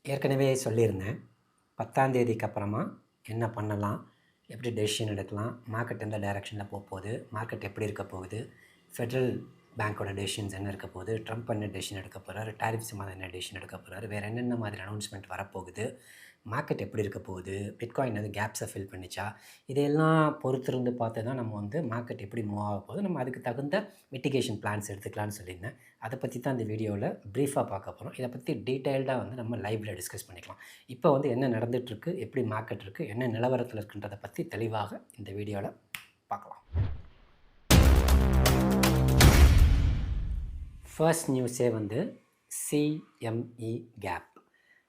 ஏற்கனவே சொல்லியிருந்தேன். 10ஆம் தேதிக்கு அப்புறமா என்ன பண்ணலாம்? எப்படி டெசிஷன் எடுக்கலாம்? மார்க்கெட் எந்த டைரக்ஷனில் போகுது? மார்க்கெட் எப்படி இருக்க போகுது? ஃபெடரல் பேங்க்கோட டெசிஷன்ஸ் என்ன இருக்க போகுது? ட்ரம்ப் என்ன டெசிஷன் எடுக்க போகிறாரு? டாரிஃப்ஸ் மாதிரி என்ன டெசிஷன் எடுக்க போகிறாரு? வேறு என்னென்ன மாதிரி அனௌன்ஸ்மெண்ட் வரப்போகுது? மார்க்கெட் எப்படி இருக்க போகுது? பிட்காயின் அது கேப்ஸை ஃபில் பண்ணிச்சா? இதையெல்லாம் பொறுத்திருந்து பார்த்து தான் நம்ம மார்க்கெட் எப்படி மூவ் ஆக போகுது, நம்ம அதுக்கு தகுந்த மிட்டிகேஷன் பிளான்ஸ் எடுத்துக்கலாம்னு சொல்லியிருந்தேன். அதை பற்றி தான் இந்த வீடியோவில் ப்ரீஃபாக பார்க்க போகிறோம். இதை பற்றி டீட்டெயில்டாக நம்ம லைவில் டிஸ்கஸ் பண்ணிக்கலாம். இப்போ என்ன நடந்துகிட்ருக்கு, எப்படி மார்க்கெட் இருக்குது, என்ன நிலவரத்தில் இருக்குன்றதை பற்றி தெளிவாக இந்த வீடியோவில் பார்க்கலாம். ஃபர்ஸ்ட் நியூஸே சிஎம்இ கேப்,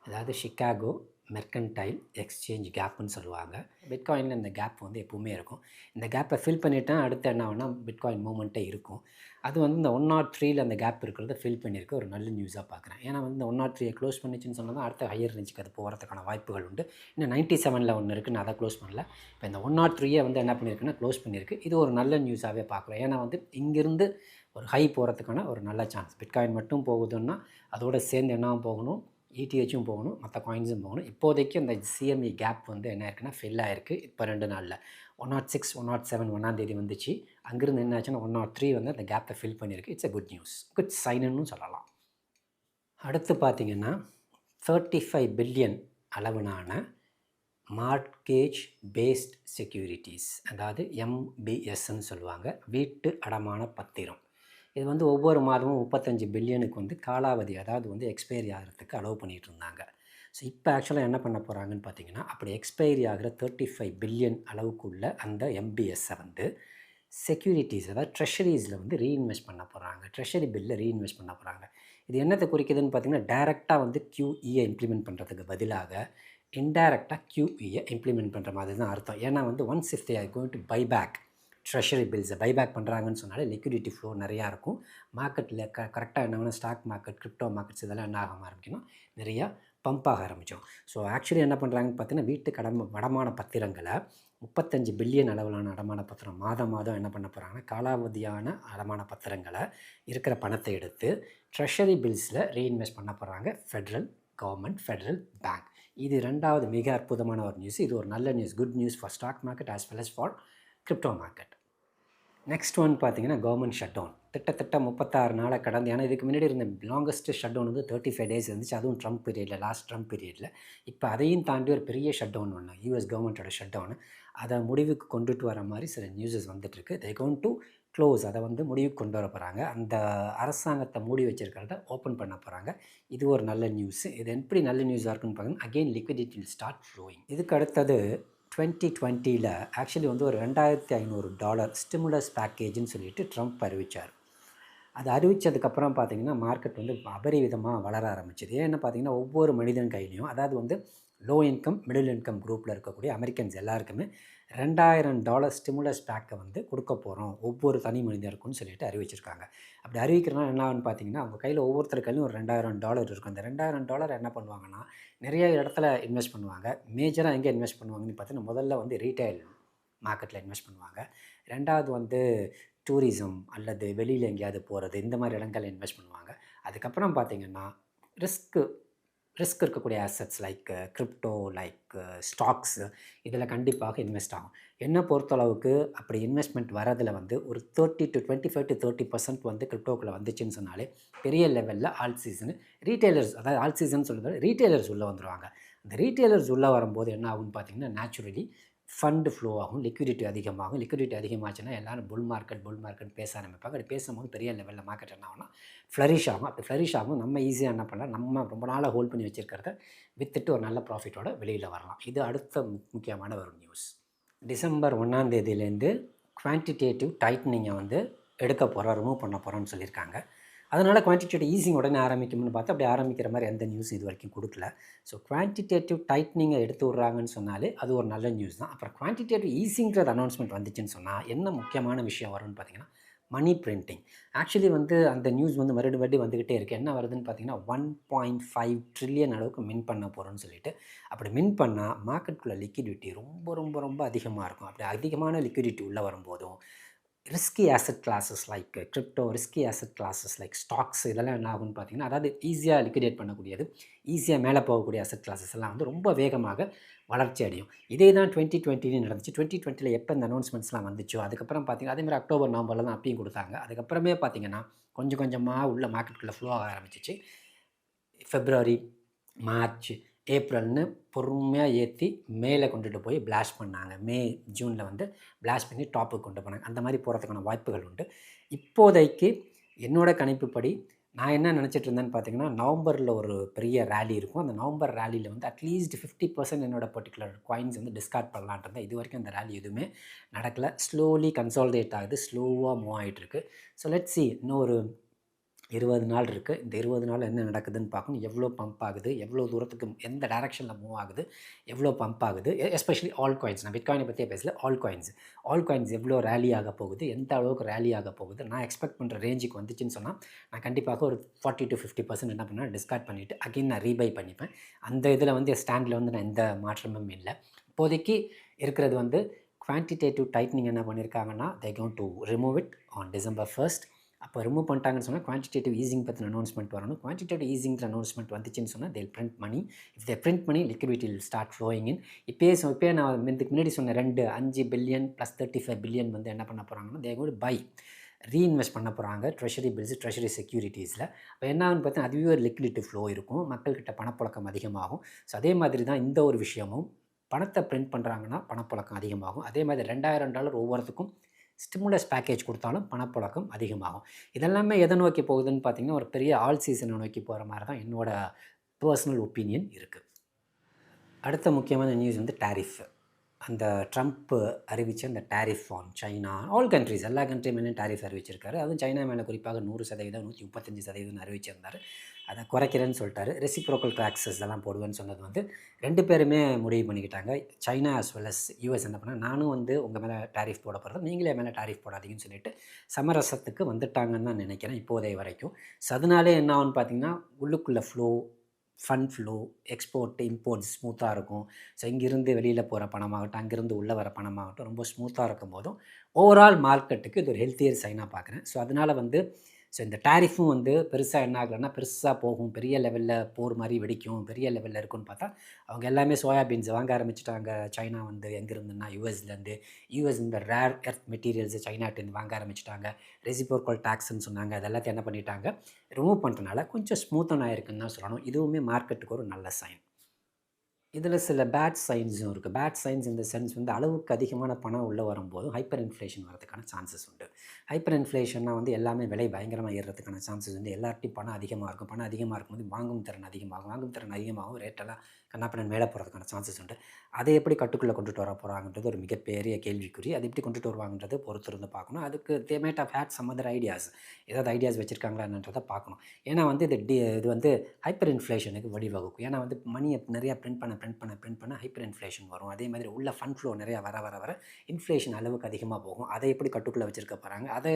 அதாவது சிகாகோ மெர்கன்டைல் எக்ஸ்சேஞ்ச் கேப்புன்னு சொல்லுவாங்க. பிட்காயினில் இந்த கேப் எப்போவுமே இருக்கும். இந்த கேப்பை ஃபில் பண்ணிவிட்டால் அடுத்து என்ன ஆகுனா பிட்காயின் மூவ்மெண்ட்டே இருக்கும். அது இந்த 103 அந்த கேப் இருக்கிறத ஃபில் பண்ணியிருக்கு. ஒரு நல்ல நியூஸாக பார்க்குறேன். ஏன்னா இந்த 103 க்ளோஸ் பண்ணிச்சுன்னு சொன்னால் தான் அடுத்த ஹையர் ரேஞ்சுக்கு அது போகிறதுக்கான வாய்ப்புகள் உண்டு. இன்னும் 97 ஒன்று இருக்குது, நான் அதை க்ளோஸ் பண்ணல. இப்போ இந்த 103 என்ன பண்ணியிருக்குன்னா க்ளோஸ் பண்ணியிருக்கு. இது ஒரு நல்ல நியூஸாகவே பார்க்குறோம். ஏன்னா இங்கேருந்து ஒரு ஹை போகிறதுக்கான ஒரு நல்ல சான்ஸ். பிட்காயின் மட்டும் போகுதுன்னா அதோடு சேர்ந்து என்னவும் போகணும், ETHும் போகணும், மற்ற காயின்ஸும் போகணும். இப்போதைக்கு அந்த சிஎம்இ கேப் என்ன இருக்குன்னா ஃபில் ஆகிருக்கு. இப்போ 2 நாளில் 106, 107 1ஆம் தேதி வந்துச்சு. அங்கேருந்து என்ன ஆச்சுன்னா 103 அந்த கேப்பை ஃபில் பண்ணியிருக்கு. இட்ஸ் குட் நியூஸ், குட் சைனுன்னு சொல்லலாம். அடுத்து பார்த்திங்கன்னா 35 பில்லியன் அளவிலான மார்ட்கேஜ் பேஸ்ட் செக்யூரிட்டிஸ், அதாவது MBSன்னு சொல்லுவாங்க, வீட்டு அடமான பத்திரம். இது ஒவ்வொரு மாதமும் 35 பில்லியனுக்கு காலாவதி, அதாவது எக்ஸ்பைரி ஆகிறதுக்கு அலோவ் பண்ணிகிட்டு இருந்தாங்க. ஸோ இப்போ ஆக்சுவலாக என்ன பண்ண போகிறாங்கன்னு பார்த்தீங்கன்னா, அப்படி எக்ஸ்பைரி ஆகிற 35 பில்லியன் அளவுக்குள்ள அந்த MBSஐ செக்யூரிட்டிஸ், அதாவது ட்ரெஷரிஸில் ரீஇன்வெஸ்ட் பண்ண போகிறாங்க. ட்ரெஷரி பில்லில் ரீஇன்வெஸ்ட் பண்ண போகிறாங்க. இது என்னத்தை குறிக்குதுன்னு பார்த்தீங்கன்னா, டைரெக்டாக QEஐ இம்ப்ளிமெண்ட் பண்ணுறதுக்கு பதிலாக இன்டைரக்டாக QEஐ இம்ப்ளிமெண்ட் பண்ணுற மாதிரி தான் அர்த்தம். ஏன்னா once if they are going to buy back treasury பில்ஸை பைபேக் பண்ணுறாங்கன்னு சொன்னாலே லிக்விடிட்டி ஃப்ளோ நிறையா இருக்கும். மார்க்கெட்டில் கரெக்டாக என்ன ஸ்டாக் மார்க்கெட், கிரிப்டோ மார்க்கெட்ஸ் இதெல்லாம் என்ன ஆக ஆரம்பிக்கணும், நிறையா பம்ப் ஆக ஆரம்பித்தோம். ஸோ ஆக்சுவலி என்ன பண்ணுறாங்கன்னு பார்த்தீங்கன்னா, வீட்டு அடமான பத்திரங்களை 35 பில்லியன் அளவிலான அடமான பத்திரம் மாதம் என்ன பண்ண போகிறாங்கன்னா, காலாவதியான அடமான பத்திரங்களை இருக்கிற பணத்தை எடுத்து ட்ரெஷரி பில்ஸில் ரீஇன்வெஸ்ட் பண்ண போகிறாங்க ஃபெடரல் கவர்மெண்ட், ஃபெடரல் பேங்க். இது 2வது மிக அற்புதமான ஒரு நியூஸ். இது ஒரு நல்ல news, good news for stock market as well as for crypto market. Next பார்த்தீங்கன்னா கவர்மெண்ட் ஷட் டவுன். கிட்டத்தட்ட 36 நாளை கடந்து, ஏன்னா இதுக்கு முன்னாடி இருந்த லாங்கஸ்ட் ஷட் டவுன் 35 டேஸ் இருந்துச்சு. அதுவும் ட்ரம்ப் பீரியடில், லாஸ்ட் ட்ரம்ப் பீரியடில். இப்போ அதையும் தாண்டி ஒரு பெரிய ஷட் டவுன் ஒன்று, US கவர்மெண்ட்டோட ஷட் டவுனு, அதை முடிவுக்கு கொண்டுட்டு வர மாதிரி சில நியூஸஸ் வந்துட்டுருக்கு. தே கோயிங் டு க்ளோஸ், அதை முடிவுக்கு கொண்டு வர போகிறாங்க. அந்த அரசாங்கத்தை மூடி வச்சிருக்கிறத ஓப்பன் பண்ண போகிறாங்க. இது ஒரு நல்ல நியூஸ். இது எப்படி நல்ல நியூஸாக இருக்குன்னு பார்த்தீங்கன்னா, again liquidity will start flowing. இதுக்கு அடுத்தது 2020 ஆக்சுவலி ஒரு $2,500 ஸ்டிமுலஸ் பேக்கேஜ்னு சொல்லிட்டு ட்ரம்ப் அறிவித்தார். அது அறிவித்ததுக்கப்புறம் பார்த்திங்கன்னா மார்க்கெட் அபரிவிதமாக வளர ஆரம்பிச்சிது. ஏன்னு பார்த்தீங்கன்னா, ஒவ்வொரு மனிதன் கையிலையும், அதாவது லோ இன்கம், மிடில் இன்கம் குரூப்பில் இருக்கக்கூடிய அமெரிக்கன்ஸ் எல்லாருக்குமே $2,000 ஸ்டிமுலஸ் பேக்கை கொடுக்க போகிறோம் ஒவ்வொரு தனி மனிதருக்குன்னு சொல்லிட்டு அறிவிச்சிருக்காங்க. அப்படி அறிவிக்கிறனால என்ன ஆகுன்னு பார்த்தீங்கன்னா, அவங்க கையில் ஒவ்வொருத்தர் கையிலும் ஒரு $2,000 இருக்கும். அந்த $2,000 என்ன பண்ணுவாங்கன்னா, நிறைய இடத்துல இன்வெஸ்ட் பண்ணுவாங்க. மேஜராக எங்கே இன்வெஸ்ட் பண்ணுவாங்கன்னு பார்த்தீங்கன்னா, முதல்ல ரீட்டைல் மார்க்கெட்டில் இன்வெஸ்ட் பண்ணுவாங்க. 2வது டூரிசம் அல்லது வெளியில் எங்கேயாவது போகிறது, இந்த மாதிரி இடங்களில் இன்வெஸ்ட் பண்ணுவாங்க. அதுக்கப்புறம் பார்த்திங்கன்னா ரிஸ்க் இருக்கக்கூடிய assets like crypto, like stocks, இதில் கண்டிப்பாக இன்வெஸ்ட் ஆகும். என்னை பொறுத்தளவுக்கு அப்படி இன்வெஸ்ட்மெண்ட் வரதில் ஒரு 30 to 25 to 30% கிரிப்டோக்குள்ளே வந்துச்சுன்னு சொன்னாலே பெரிய லெவலில் ஆல் சீசனு ரீட்டைலர்ஸ், அதாவது ஆல் சீசன் சொல்லுறது ரீட்டைலர்ஸ் உள்ளே வந்துடுவாங்க. அந்த ரீட்டைலர்ஸ் உள்ளே வரும்போது என்ன ஆகும்னு பார்த்திங்கன்னா, நேச்சுரலி ஃபண்டு ஃப்ளோ ஆகும், லிக்விடிட்டி அதிகமாகும். லிக்விடிட்டி அதிகமாச்சுன்னா எல்லோரும் புல் மார்க்கெட் பேச ஆரம்பிப்பாங்க. அப்படி பேசும்போது பெரிய லெவலில் மார்க்கெட் என்ன ஆகும்னா ஃப்ளரிஷ் ஆகும். அப்படி ஃப்ளரிஷ் ஆகும், நம்ம ஈஸியாக என்ன பண்ணலாம், நம்ம ரொம்ப நாளாக ஹோல்ட் பண்ணி வச்சுருக்கிறத விற்றுட்டு ஒரு நல்ல ப்ராஃபிட்டோட வெளியில் வரலாம். இது அடுத்த முக்கியமான ஒரு நியூஸ். டிசம்பர் 1ஆம் தேதியிலேருந்து குவான்டிடேட்டிவ் டைட்னிங்கை எடுக்க போகிறோம், ரிமூவ் பண்ண போகிறோன்னு சொல்லியிருக்காங்க. அதனால் குவான்டிடேட்டிவ் ஈஸிங் உடனே ஆரம்பிக்கும்னு பார்த்தா அப்படி ஆரம்பிக்கிற மாதிரி எந்த நியூஸ் இது வரைக்கும் கொடுக்கல. ஸோ குவான்டிடேட்டிவ் டைட்னிங்கை எடுத்து விட்றாங்கன்னு சொன்னாலே அது ஒரு நல்ல நியூஸ் தான். அப்புறம் குவான்டிடேட்டிவ் ஈஸிங்கிறது அனௌன்ஸ்மெண்ட் வந்துச்சுன்னு சொன்னால் என்ன முக்கியமான விஷயம் வரும்னு பார்த்தீங்கன்னா, மணி பிரிண்டிங். ஆக்சுவலி அந்த நியூஸ் மறுபடி வந்துக்கிட்டே இருக்குது. என்ன வருதுன்னு பார்த்தீங்கன்னா, 1.5 ட்ரில்லியன் அளவுக்கு மின் பண்ண போகிறோன்னு சொல்லிட்டு. அப்படி மின் பண்ணால் மார்க்கெட்டுக்குள்ளே லிக்விடிட்டி ரொம்ப ரொம்ப ரொம்ப அதிகமாக இருக்கும். அப்படி அதிகமான லிக்விடிட்டி உள்ளே வரும்போதும் risky asset classes like crypto, risky asset classes like stocks இதெல்லாம் என்ன ஆகும்னு பார்த்தீங்கன்னா, அதாவது ஈஸியாக லிக்விடேட் பண்ணக்கூடியது, ஈஸியாக மேலே போகக்கூடிய அசெட் கிளாஸஸ் எல்லாம் வந்து ரொம்ப வேகமாக வளர்ச்சி அடையும். இதே தான் 2020 நடந்துச்சு. 2020 எப்போ இந்த அனௌன்ஸ்மெண்ட்ஸ்லாம் வந்துச்சோ, அதுக்கப்புறம் பார்த்தீங்கன்னா, அதேமாதிரி அக்டோபர், நவம்பரில் தான் அப்பயும் கொடுத்தாங்க. அதுக்கப்புறமே பார்த்தீங்கன்னா, கொஞ்சம் கொஞ்சமாக உள்ள மார்க்கெட்டுக்குள்ளே ஃப்ளோ ஆக ஆரம்பிச்சிச்சு. பிப்ரவரி, மார்ச், ஏப்ரல்னு பொறுமையாக ஏற்றி மேலே கொண்டுட்டு போய் பிளாஸ்ட் பண்ணாங்க. மே, ஜூனில் வந்து பிளாஸ்ட் பண்ணி டாப்புக்கு கொண்டு போனாங்க. அந்த மாதிரி போகிறதுக்கான வாய்ப்புகள் உண்டு. இப்போதைக்கு என்னோடய கணிப்புப்படி நான் என்ன நினச்சிட்டு இருந்தேன்னு பார்த்தீங்கன்னா, நவம்பரில் ஒரு பெரிய ரேலி இருக்கும். அந்த நவம்பர் ரேலியில் வந்து அட்லீஸ்ட் 50% என்னோட பர்டிகுலர் காயின்ஸ் வந்து டிஸ்கார்ட் பண்ணலான்ட்டு இருந்தேன். இது வரைக்கும் அந்த ரேலி எதுவுமே நடக்கலை. ஸ்லோலி கன்சாலிடேட் ஆகுது, ஸ்லோவாக மூவ் ஆகிட்டுருக்கு. ஸோ லெட்ஸ் சி, இன்னும் ஒரு 20 நாள் இருக்குது. இந்த 20 நாள் என்ன நடக்குதுன்னு பார்க்கணும். எவ்வளோ பம்ப் ஆகுது, எவ்வளோ தூரத்துக்கு எந்த டைரெக்ஷனில் மூவ் ஆகுது, எவ்வளோ பம்ப் ஆகுது, எஸ்பெஷலி ஆல் காயின்ஸ். நான் பிட்காயினை பற்றியே பேசல, ஆல் காயின்ஸ் எவ்வளோ ரேலி ஆக போகுது, எந்த அளவுக்கு ரேலி ஆக போகுது. நான் எக்ஸ்பெக்ட் பண்ணுற ரேஞ்சுக்கு வந்துச்சுன்னு சொன்னால் நான் கண்டிப்பாக ஒரு 40-50% என்ன பண்ணுவேன், டிஸ்கார்ட் பண்ணிவிட்டு அகைன் நான் ரீபை பண்ணிப்பேன். அந்த இதில் வந்து ஸ்டாண்டில் வந்து நான் எந்த மாற்றமும் இல்லை. இப்போதைக்கு இருக்கிறது வந்து குவான்டிடேட்டிவ் டைட்னிங் என்ன பண்ணியிருக்காங்கன்னா, they going to remove it on December 1st. அப்போ ரிமூவ் பண்ணிட்டாங்கன்னு சொன்னால் குவான்டிடேட்டிவ் ஈஸிங் பற்றின அனௌன்ஸ்மெண்ட் வரணும். குவான்டிடேட்டிவ் ஈஸிங்கிற அனௌன்ஸ்மெண்ட் வந்துச்சுன்னு சொன்னால் they'll print money. If they print money, liquidity will start flowing in. இப்போயே நான் இதுக்கு முன்னாடி சொன்ன 5 பில்லியன் ப்ளஸ் 35 பில்லியன் வந்து என்ன பண்ண போகிறாங்கன்னா, they going to buy, reinvest பண்ண போகிறாங்க ட்ரெஷரி பில்ஸ், ட்ரெஷரி செக்யூரிட்டிஸில். அப்போ என்ன ஆகுன்னு பார்த்தா அதுவே ஒரு லிக்விடிட்டி ஃப்ளோ இருக்கும், மக்கள்கிட்ட பணப்புழக்கம் அதிகமாகும். ஸோ அதே மாதிரி தான் இந்த ஒரு விஷயமும், பணத்தை பிரிண்ட் பண்ணுறாங்கன்னா பணப்புழக்கம் அதிகமாகும். அதே மாதிரி $2000 ஒவ்வொருத்துக்கும் ஸ்டிமுலஸ் பேக்கேஜ் கொடுத்தாலும் பணப்புழக்கம் அதிகமாகும். இதெல்லாமே எதை நோக்கி போகுதுன்னு பார்த்தீங்கன்னா, ஒரு பெரிய ஆல் சீசனை நோக்கி போகிற மாதிரி தான் என்னோடய பர்சனல் ஒப்பீனியன் இருக்குது. அடுத்த முக்கியமான நியூஸ் வந்து டேரிஃப். அந்த ட்ரம்ப் அறிவித்த அந்த tariff on China, all countries, எல்லா கண்ட்ரி மேலேயும் டேரிஃப் அறிவிச்சிருக்காரு. அதுவும் சைனா மேலே குறிப்பாக 100%, 135% அறிவிச்சிருந்தார். அதை குறைக்கிறேன்னு சொல்லிட்டாரு. ரெசிப்ரோக்கல் டாக்ஸஸ் எல்லாம் போடுவேன்னு சொன்னது வந்து 2 பேருமே முடிவு பண்ணிக்கிட்டாங்க. China as well as US என்ன பண்ணால், நானும் வந்து உங்கள் மேலே டேரிஃப் போட போகிறது, நீங்களே மேலே டேரிஃப் போடாதீங்கன்னு சொல்லிட்டு சமரசத்துக்கு வந்துட்டாங்கன்னு தான் நினைக்கிறேன் இப்போதைய வரைக்கும். ஸோ அதனாலே என்ன ஆகுன்னு பார்த்தீங்கன்னா, உள்ளுக்குள்ளே ஃபண்ட் ஃப்ளோ, எக்ஸ்போர்ட், இம்போர்ட்ஸ் ஸ்மூத்தாக இருக்கும். ஸோ இங்கேருந்து வெளியில் போகிற பணமாகட்டும், அங்கேருந்து உள்ளே வர பணமாகட்டும் ரொம்ப ஸ்மூத்தாக இருக்கும் போதும் ஓவரால் மார்க்கெட்டுக்கு இது ஒரு ஹெல்த்தியர் சைனாக பார்க்குறேன். ஸோ அதனால் வந்து இந்த டேரிஃபும் வந்து பெருசாக என்ன ஆகலைன்னா பெருசாக போகும், பெரிய லெவலில் போர் மாதிரி வெடிக்கும், பெரிய லெவலில் இருக்குன்னு பார்த்தா அவங்க எல்லாமே சோயாபீன்ஸ் வாங்க ஆரம்பிச்சிட்டாங்க. சைனா வந்து எங்கேருந்துன்னா யூஎஸ்லேருந்து, யூஎஸ் இந்த ரேர் எர்த் மெட்டீரியல்ஸு சைனாட்டேருந்து வாங்க ஆரம்பிச்சிட்டாங்க. ரெசிப்ரோக்கல் டாக்ஸ்ன்னு சொன்னாங்க, அது எல்லாத்தையும் என்ன பண்ணிட்டாங்க, ரிமூவ் பண்ணுறதுனால கொஞ்சம் ஸ்மூத்தன் ஆகிருக்குன்னு தான் சொல்லணும். இதுவுமே மார்க்கெட்டுக்கு ஒரு நல்ல சைன். இதில் சில பேட் சைன்ஸும் இருக்குது. பேட் சைன்ஸ் இந்த சென்ஸ் வந்து அளவுக்கு அதிகமான பணம் உள்ளே வரும்போது ஹைப்பர் இன்ஃப்ளேஷன் வரதுக்கான சான்சஸ் உண்டு. ஹைப்பர் இன்ஃப்ளேஷன்னா வந்து எல்லாமே விலை பயங்கரமாக ஏறுறதுக்கான சான்சஸ் வந்து எல்லார்ட்டையும் பணம் அதிகமாக இருக்கும். பணம் அதிகமாக இருக்கும்போது வாங்கும் திறன் அதிகமாகும், ரேட்டெல்லாம் கண்ணாப்பின்னு மேலே போகிறதுக்கான சான்சஸ் உண்டு. அதை எப்படி கட்டுக்குள்ளே கொண்டுட்டு வர போகிறாங்கன்றது ஒரு மிகப்பெரிய கேள்விக்குறி. அது எப்படி கொண்டுட்டு வருவாங்கன்றது பொறுத்திருந்து பார்க்கணும். அதுக்கு they made have had some other ideas. ஏதாவது ஐடியாஸ் வச்சுருக்காங்களான்றதை பார்க்கணும். ஏன்னா வந்து இது வந்து ஹைப்பர் இன்ஃப்ளேஷனுக்கு வழிவகுக்கும். ஏன்னா வந்து மணியை நிறையா பிரிண்ட் பண்ண ஹைப்பர் இன்ஃப்ளேஷன் வரும். அதே மாதிரி உள்ள ஃபண்ட் ஃப்ளோ நிறையா வர இன்ஃப்ளேஷன் அளவுக்கு அதிகமாக போகும். அதை எப்படி கட்டுக்குள்ளே வச்சுருக்க போகிறாங்க, அதை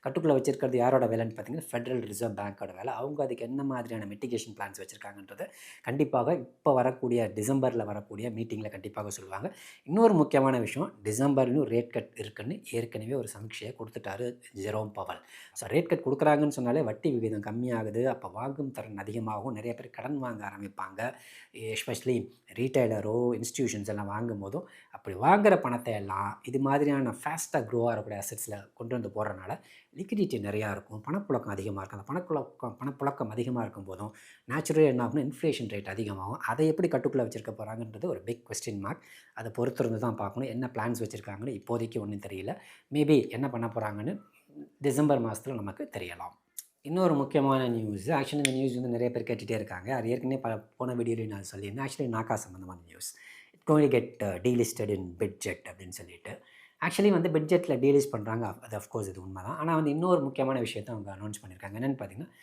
கட்டுக்குள்ளே வச்சுருக்கிறது யாரோட வேலைன்னு பார்த்தீங்கன்னா ஃபெடரல் ரிசர்வ் பேங்க்கோட வேலை. அவங்க அதுக்கு என்ன மாதிரியான மிட்டிகேஷன் பிளான்ஸ் வச்சுருக்காங்கன்றதை கண்டிப்பாக இப்போ வரக்கூடிய டிசம்பரில் வரக்கூடிய மீட்டிங்கில் கண்டிப்பாக சொல்லுவாங்க. இன்னொரு முக்கியமான விஷயம், டிசம்பர்லையும் ரேட் கட் இருக்குன்னு ஏற்கனவே ஒரு சமீட்சையை கொடுத்துட்டாரு Jerome Powell. So rate cut கொடுக்குறாங்கன்னு சொன்னாலே வட்டி விகிதம் கம்மியாகுது, அப்போ வாங்கும் திறன் அதிகமாகும், நிறைய பேர் கடன் வாங்க ஆரம்பிப்பாங்க. எஸ்பெஷலி ரீட்டைலரோ இன்ஸ்டிடியூஷன்ஸ் எல்லாம் வாங்கும் போதும் அப்படி வாங்குகிற பணத்தை எல்லாம் இது மாதிரியான ஃபாஸ்ட்டாக க்ரோ ஆகக்கூடிய அசெட்ஸில் கொண்டு வந்து போடுறதுனால லிக்விடிட்டி நிறையா இருக்கும், பணப்புழக்கம் அதிகமாக இருக்கும். அந்த பணப்புழக்கம் அதிகமாக இருக்கும் போதும் நேச்சுரலி என்ன ஆகும்னா இன்ஃப்ளேஷன் ரேட் அதிகமாகும். அதை எப்படி கட்டுக்குள்ளே வச்சுருக்க போகிறாங்கன்றது ஒரு பிக் கொஸ்டின் மார்க். அதை பொறுத்திருந்து தான் பார்க்கணும். என்ன பிளான்ஸ் வச்சுருக்காங்கன்னு இப்போதைக்கு ஒன்றும் தெரியல. மேபி என்ன பண்ண போகிறாங்கன்னு டிசம்பர் மாதத்தில் நமக்கு தெரியலாம். இன்னொரு முக்கியமான நியூஸ், ஆக்சுவலி இந்த நியூஸ் வந்து நிறைய பேர் கேட்டுகிட்டே இருக்காங்க. அது ஏற்கனவே போன வீடியோவில் நான் சொல்லியிருந்தேன். ஆக்சுவலி நாக்கா சம்மந்தமான news. It going to get டீலிஸ்டட் in Bridget அப்படின்னு சொல்லிட்டு. ஆக்சுவலி வந்து பிட்ஜெட்டில் டீலிஸ்ட் பண்ணுறாங்க, அது அஃப்கோர்ஸ் இது உண்மை தான். ஆனால் வந்து இன்னொரு முக்கியமான விஷயத்தை அவங்க அனௌன்ஸ் பண்ணியிருக்காங்க. என்னென்னு பார்த்தீங்கன்னா,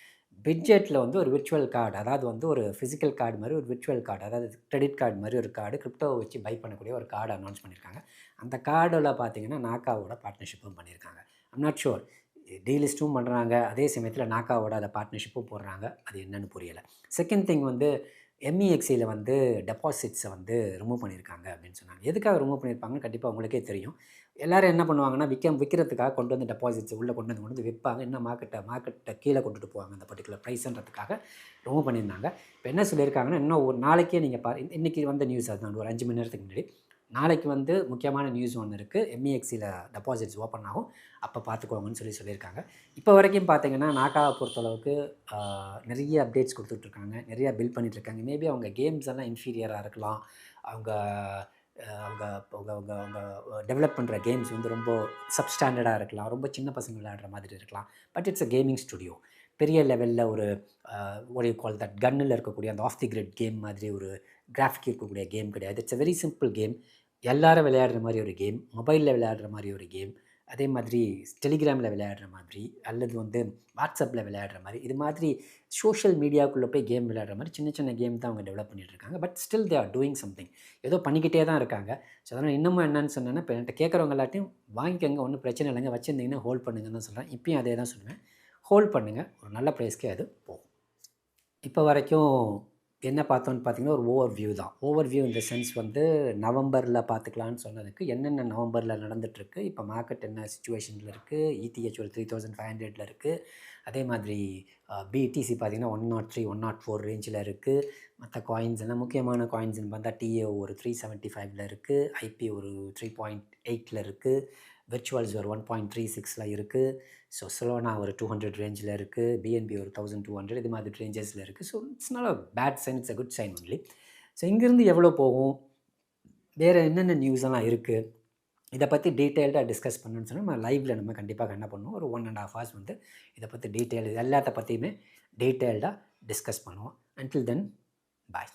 பிட்ஜெட்டில் வந்து ஒரு விர்ச்சுவல் கார்டு, அதாவது வந்து ஒரு ஃபிசிக்கல் கார்டு மாதிரி ஒரு விர்ச்சுவல் கார்டு, அதாவது கிரெடிட் கார்டு மாதிரி ஒரு கார்டு, கிரிப்டோவை வச்சு பை பண்ணக்கூடிய ஒரு கார்டு அனௌன்ஸ் பண்ணியிருக்காங்க. அந்த கார்டில் பார்த்தீங்கன்னா நாக்காவோட பார்ட்னர்ஷிப்பும் பண்ணியிருக்காங்க. ஐம் நாட் ஷுர், டீலிஸ்ட்டும் பண்ணுறாங்க, அதே சமயத்தில் நாக்காவோட அதை பார்ட்னர்ஷிப்பும் போடுறாங்க. அது என்னன்னு புரியலை. செகண்ட் திங் வந்து எம்இஎக்ஸியில் வந்து டெபாசிட்ஸை வந்து ரிமூவ் பண்ணியிருக்காங்க அப்படின்னு சொன்னாங்க. எதுக்காக ரிமூவ் பண்ணியிருப்பாங்கன்னு கண்டிப்பாக உங்களுக்கே தெரியும். எல்லோரும் என்ன பண்ணுவாங்கன்னா விற்கிறதுக்காக கொண்டு வந்து டெபாசிட்ஸ் உள்ளே கொண்டு வந்து விற்பாங்க. இன்னும் மார்க்கெட்டை கீழே கொண்டுட்டு போவாங்க அந்த பர்டிகுலர் ப்ரைஸ்ன்றதுக்காக ரொம்ப பண்ணியிருந்தாங்க. இப்போ என்ன சொல்லியிருக்காங்கன்னா, இன்னும் ஒரு நாளைக்கே நீங்கள் இன்றைக்கி வந்த நியூஸ் அதுதான் ஒரு 5 மணி நேரத்துக்கு முன்னாடி. நாளைக்கு வந்து முக்கியமான நியூஸ் ஒன்று இருக்குது. MEXCல டெபாசிட்ஸ் ஓப்பன் ஆகும். அப்போ பார்த்துக்கோங்கன்னு சொல்லியிருக்காங்க. இப்போ வரைக்கும் பார்த்தீங்கன்னா, நாட்டாவை பொறுத்தளவுக்கு நிறைய அப்டேட்ஸ் கொடுத்துட்ருக்காங்க. நிறையா பில்ட் பண்ணிகிட்ருக்காங்க. மேபி அவங்க கேம்ஸ் எல்லாம் இன்ஃபீரியராக இருக்கலாம். அவங்க அவங்க அவங்க அவங்க அவங்க டெவலப் பண்ணுற கேம்ஸ் வந்து ரொம்ப சப்ஸ்டாண்டர்டாக இருக்கலாம். ரொம்ப சின்ன பசங்க விளையாடுற மாதிரி இருக்கலாம். But it's a gaming studio. பெரிய லெவலில் ஒரு what you call that கன்னில் இருக்கக்கூடிய அந்த ஆஃப் தி கிரிட் கேம் மாதிரி ஒரு கிராஃபிக் இருக்கக்கூடிய கேம் கிடையாது. It's a very simple game. எல்லாரும் விளையாடுற மாதிரி ஒரு கேம், மொபைலில் விளையாடுற மாதிரி ஒரு கேம், அதே மாதிரி டெலிகிராமில் விளையாடுற மாதிரி, அல்லது வந்து வாட்ஸ்அப்பில் விளையாடுற மாதிரி, இது மாதிரி சோஷியல் மீடியாவுக்குள்ளே போய் கேம் விளையாடுற மாதிரி சின்ன சின்ன கேம் தான் அவங்க டெவலப் பண்ணிகிட்ருக்காங்க. But still they are doing something. ஏதோ பண்ணிக்கிட்டே தான் இருக்காங்க. ஸோ அதனால் இன்னமும் என்னன்னு சொன்னேன்னா, இப்போ என்கிட்ட கேட்குறவங்க எல்லாத்தையும் வாங்கிக்கோங்க, ஒன்றும் பிரச்சனை இல்லைங்க, வச்சுருந்தீங்கன்னா ஹோல்ட் பண்ணுங்கன்னு தான் சொல்கிறேன். இப்பயும் அதே தான் சொல்லுவேன். ஹோல்ட் பண்ணுங்கள், ஒரு நல்ல ப்ரைஸ்க்கே அது போகும். இப்போ வரைக்கும் என்ன பார்த்தோன்னு பார்த்தீங்கன்னா, ஒரு ஓவர் தான். ஓவர் இந்த சென்ஸ் வந்து நவம்பரில் பார்த்துக்கலான்னு சொன்னதுக்கு என்னென்ன நவம்பரில் நடந்துகிட்ருக்கு, இப்போ மார்க்கெட் என்ன சிச்சுவேஷனில் இருக்குது, ETH ஒரு 3500 இருக்குது. அதே மாதிரி BTC பார்த்திங்கன்னா 103, 104 ரேஞ்சில் இருக்குது. மற்ற காயின்ஸ் எல்லாம் முக்கியமான காயின்ஸ்னு பார்த்தா TAO ஒரு 375 இருக்குது, IP ஒரு 3.8 இருக்குது, விர்ச்சுவல்ஸ் ஒரு 1.36 இருக்குது. ஸோ Solana ஒரு 200 ரேஞ்சில் இருக்குது, BNB ஒரு 1200, இது மாதிரி ரேஞ்சஸில் இருக்குது. So it's not a bad sign, it's a good sign only. So இங்கேருந்து எவ்வளோ போகும், வேறு என்னென்ன நியூஸ் எல்லாம் இருக்குது, இதை பற்றி டீட்டெயில்டாக டிஸ்கஸ் பண்ணணும்னு சொன்னால் நம்ம லைவில் நம்ம கண்டிப்பாக என்ன பண்ணுவோம், ஒரு 1.5 hours வந்து இதை பற்றி எல்லாத்த பற்றியுமே டீட்டெயில்டாக டிஸ்கஸ் பண்ணுவோம். அன்டில் தென் பாய்.